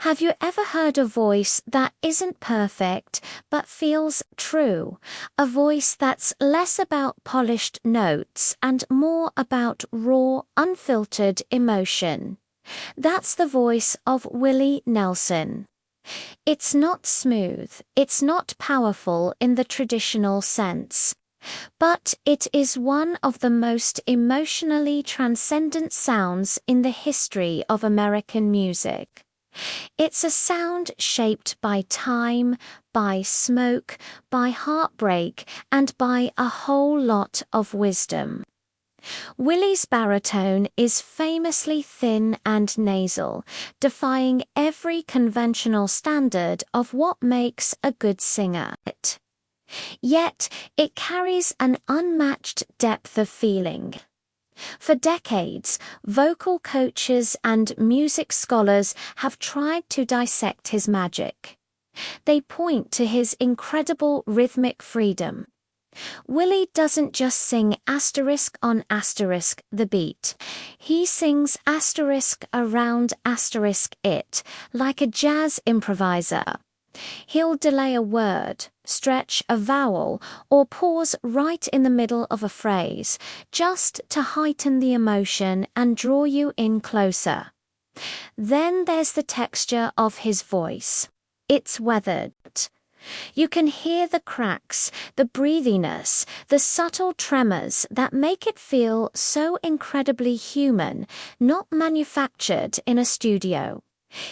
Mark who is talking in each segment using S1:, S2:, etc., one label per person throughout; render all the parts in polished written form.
S1: Have you ever heard a voice that isn't perfect but feels true? A voice that's less about polished notes and more about raw, unfiltered emotion. That's the voice of Willie Nelson. It's not smooth, it's not powerful in the traditional sense, but it is one of the most emotionally transcendent sounds in the history of American music. It's a sound shaped by time, by smoke, by heartbreak, and by a whole lot of wisdom. Willie's baritone is famously thin and nasal, defying every conventional standard of what makes a good singer. Yet, it carries an unmatched depth of feeling. For decades, vocal coaches and music scholars have tried to dissect his magic. They point to his incredible rhythmic freedom. Willie doesn't just sing asterisk on asterisk the beat. He sings asterisk around asterisk it, like a jazz improviser. He'll delay a word, stretch a vowel, or pause right in the middle of a phrase, just to heighten the emotion and draw you in closer. Then there's the texture of his voice. It's weathered. You can hear the cracks, the breathiness, the subtle tremors that make it feel so incredibly human, not manufactured in a studio.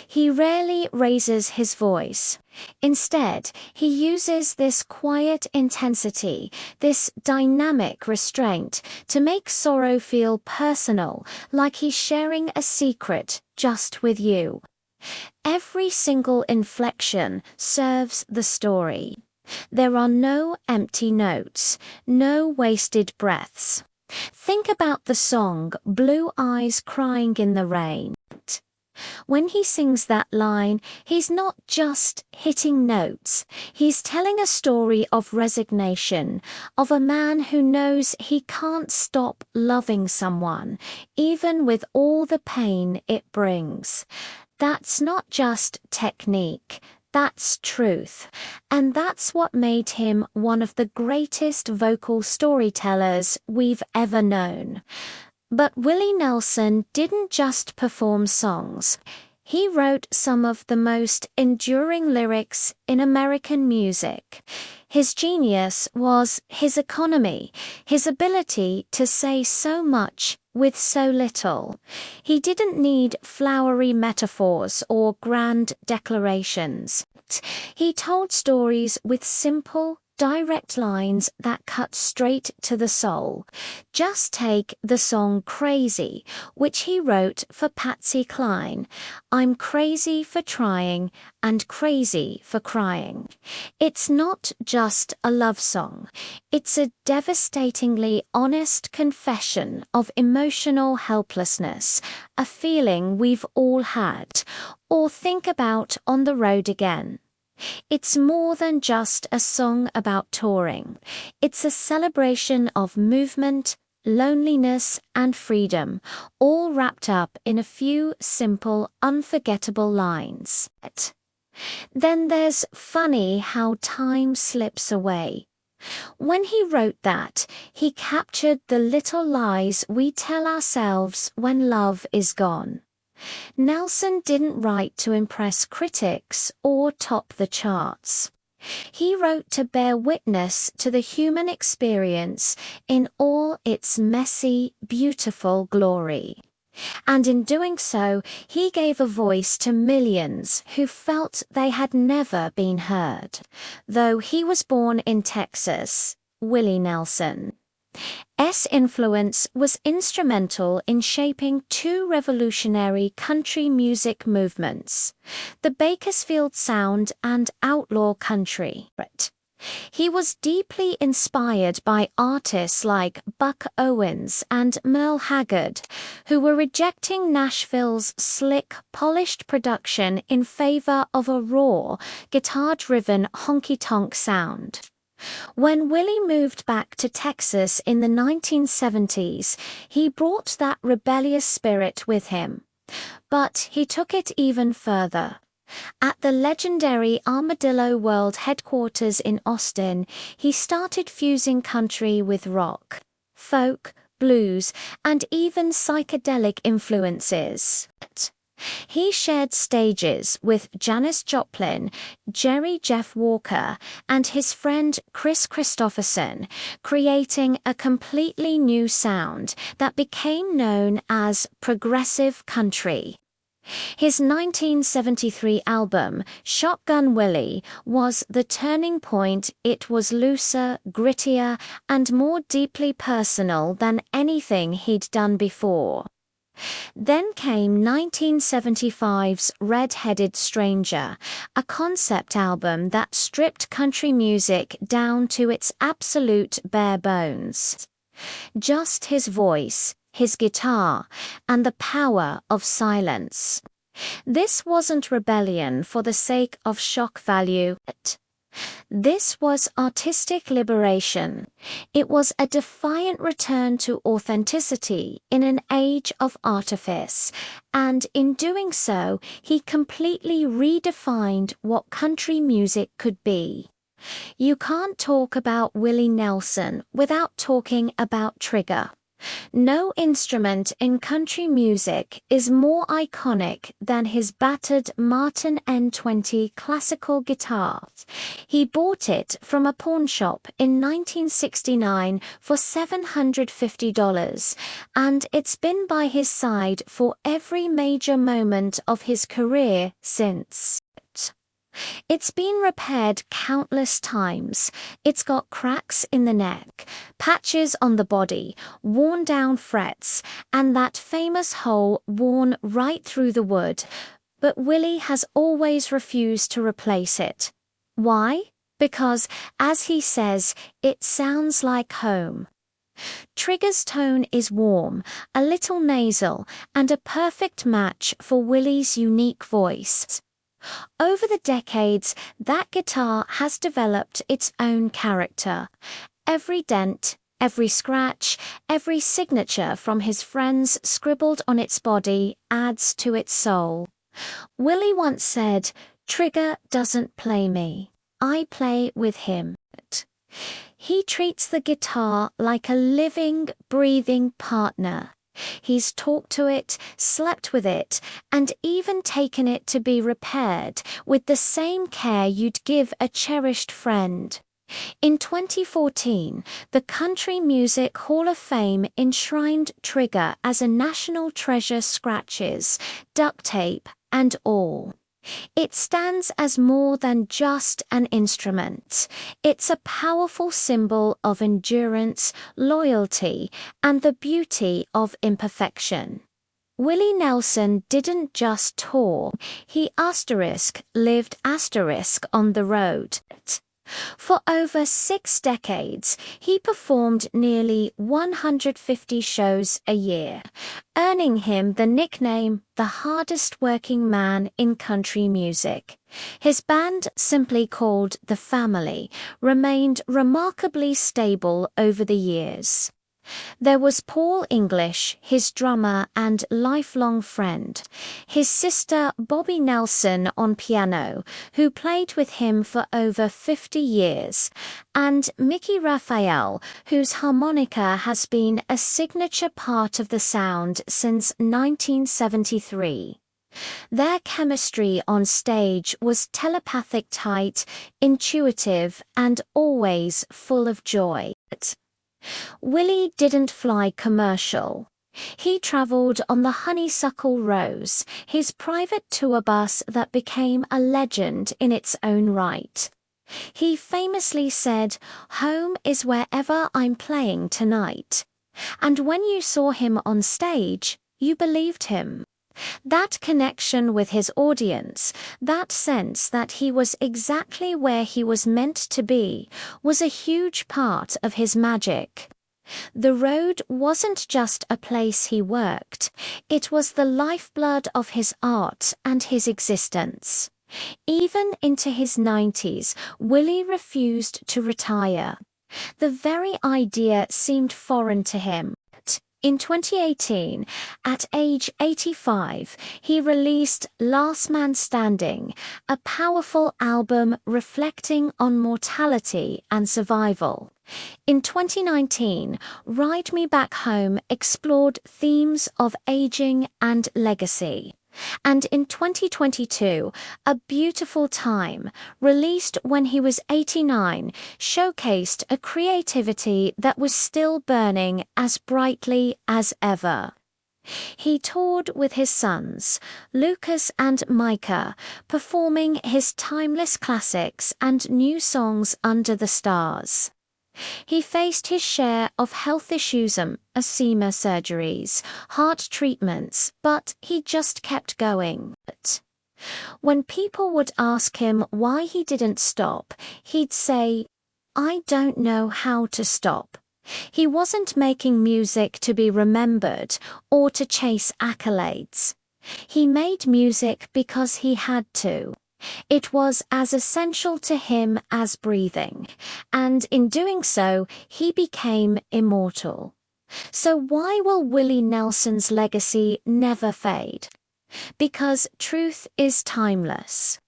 S1: He rarely raises his voice. Instead, he uses this quiet intensity, this dynamic restraint, to make sorrow feel personal, like he's sharing a secret just with you. Every single inflection serves the story. There are no empty notes, no wasted breaths. Think about the song Blue Eyes Crying in the Rain. When he sings that line, he's not just hitting notes. He's telling a story of resignation, of a man who knows he can't stop loving someone, even with all the pain it brings. That's not just technique, that's truth. And that's what made him one of the greatest vocal storytellers we've ever known. But Willie Nelson didn't just perform songs. He wrote some of the most enduring lyrics in American music. His genius was his economy, his ability to say so much with so little. He didn't need flowery metaphors or grand declarations. He told stories with simple, direct lines that cut straight to the soul. Just take the song Crazy, which he wrote for Patsy Cline. I'm crazy for trying and crazy for crying. It's not just a love song. It's a devastatingly honest confession of emotional helplessness, a feeling we've all had, or think about on the road again. It's more than just a song about touring. It's a celebration of movement, loneliness, and freedom, all wrapped up in a few simple, unforgettable lines. Then there's Funny How Time Slips Away. When he wrote that, he captured the little lies we tell ourselves when love is gone. Nelson didn't write to impress critics or top the charts. He wrote to bear witness to the human experience in all its messy, beautiful glory. And in doing so, he gave a voice to millions who felt they had never been heard. Though he was born in Texas, Willie Nelson. S. influence was instrumental in shaping two revolutionary country music movements, the Bakersfield Sound and outlaw country. He was deeply inspired by artists like Buck Owens and Merle Haggard, who were rejecting Nashville's slick, polished production in favor of a raw, guitar-driven honky-tonk sound. When Willie moved back to Texas in the 1970s, he brought that rebellious spirit with him. But he took it even further. At the legendary Armadillo World headquarters in Austin, he started fusing country with rock, folk, blues, and even psychedelic influences. He shared stages with Janis Joplin, Jerry Jeff Walker, and his friend Kris Kristofferson, creating a completely new sound that became known as progressive country. His 1973 album, Shotgun Willie, was the turning point. It was looser, grittier, and more deeply personal than anything he'd done before. Then came 1975's Red-Headed Stranger, a concept album that stripped country music down to its absolute bare bones. Just his voice, his guitar, and the power of silence. This wasn't rebellion for the sake of shock value. This was artistic liberation. It was a defiant return to authenticity in an age of artifice, and in doing so, he completely redefined what country music could be. You can't talk about Willie Nelson without talking about Trigger. No instrument in country music is more iconic than his battered Martin N20 classical guitar. He bought it from a pawn shop in 1969 for $750, and it's been by his side for every major moment of his career since. It's been repaired countless times. It's got cracks in the neck, patches on the body, worn down frets, and that famous hole worn right through the wood. But Willie has always refused to replace it. Why? Because, as he says, it sounds like home. Trigger's tone is warm, a little nasal, and a perfect match for Willie's unique voice. Over the decades, that guitar has developed its own character. Every dent, every scratch, every signature from his friends scribbled on its body adds to its soul. Willie once said, "Trigger doesn't play me. I play with him." He treats the guitar like a living, breathing partner. He's talked to it, slept with it, and even taken it to be repaired with the same care you'd give a cherished friend. In 2014, the Country Music Hall of Fame enshrined Trigger as a national treasure, scratches, duct tape, and all. It stands as more than just an instrument. It's a powerful symbol of endurance, loyalty, and the beauty of imperfection. Willie Nelson didn't just tour, he lived on the road. For over 6 decades, he performed nearly 150 shows a year, earning him the nickname the hardest working man in country music. His band, simply called The Family, remained remarkably stable over the years. There was Paul English, his drummer and lifelong friend, his sister Bobbie Nelson on piano, who played with him for over 50 years, and Mickey Raphael, whose harmonica has been a signature part of the sound since 1973. Their chemistry on stage was telepathic, tight, intuitive, and always full of joy. Willie didn't fly commercial. He traveled on the Honeysuckle Rose, his private tour bus that became a legend in its own right. He famously said, "Home is wherever I'm playing tonight." And when you saw him on stage, you believed him. That connection with his audience, that sense that he was exactly where he was meant to be, was a huge part of his magic. The road wasn't just a place he worked, it was the lifeblood of his art and his existence. Even into his 90s, Willie refused to retire. The very idea seemed foreign to him. In 2018, at age 85, he released Last Man Standing, a powerful album reflecting on mortality and survival. In 2019, Ride Me Back Home explored themes of aging and legacy. And in 2022, A Beautiful Time, released when he was 89, showcased a creativity that was still burning as brightly as ever. He toured with his sons, Lucas and Micah, performing his timeless classics and new songs under the stars. He faced his share of health issues, asthma surgeries, heart treatments, but he just kept going. When people would ask him why he didn't stop, he'd say, "I don't know how to stop." He wasn't making music to be remembered or to chase accolades. He made music because he had to. It was as essential to him as breathing, and in doing so, he became immortal. So why will Willie Nelson's legacy never fade? Because truth is timeless.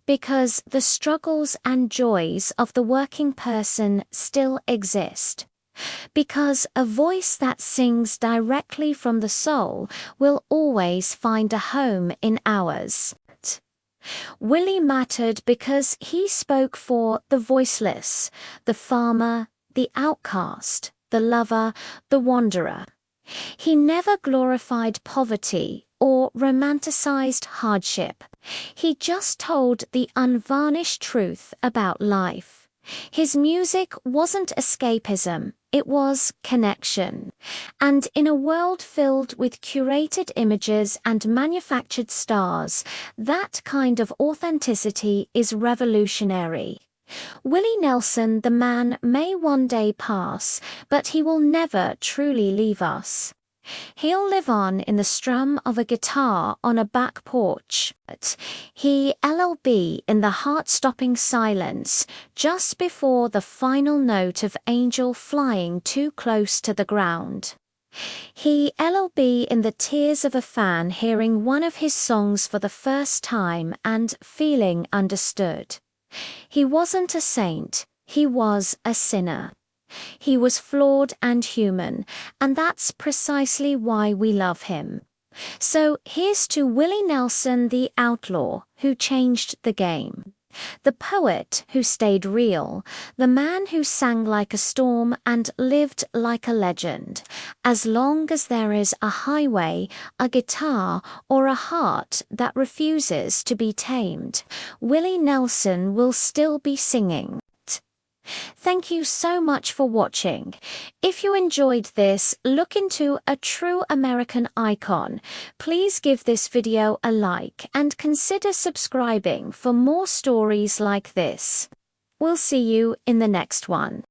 S1: Because the struggles and joys of the working person still exist. Because a voice that sings directly from the soul will always find a home in ours. Willie mattered because he spoke for the voiceless, the farmer, the outcast, the lover, the wanderer. He never glorified poverty or romanticized hardship. He just told the unvarnished truth about life. His music wasn't escapism, it was connection. And in a world filled with curated images and manufactured stars, that kind of authenticity is revolutionary. Willie Nelson, the man, may one day pass, but he will never truly leave us. He'll live on in the strum of a guitar on a back porch. He LLB in the heart-stopping silence just before the final note of angel flying too close to the ground. He LLB in the tears of a fan hearing one of his songs for the first time and feeling understood. He wasn't a saint, he was a sinner. He was flawed and human, and that's precisely why we love him. So here's to Willie Nelson, the outlaw who changed the game. The poet who stayed real, the man who sang like a storm and lived like a legend. As long as there is a highway, a guitar, or a heart that refuses to be tamed, Willie Nelson will still be singing. Thank you so much for watching. If you enjoyed this, look into a true American icon. Please give this video a like and consider subscribing for more stories like this. We'll see you in the next one.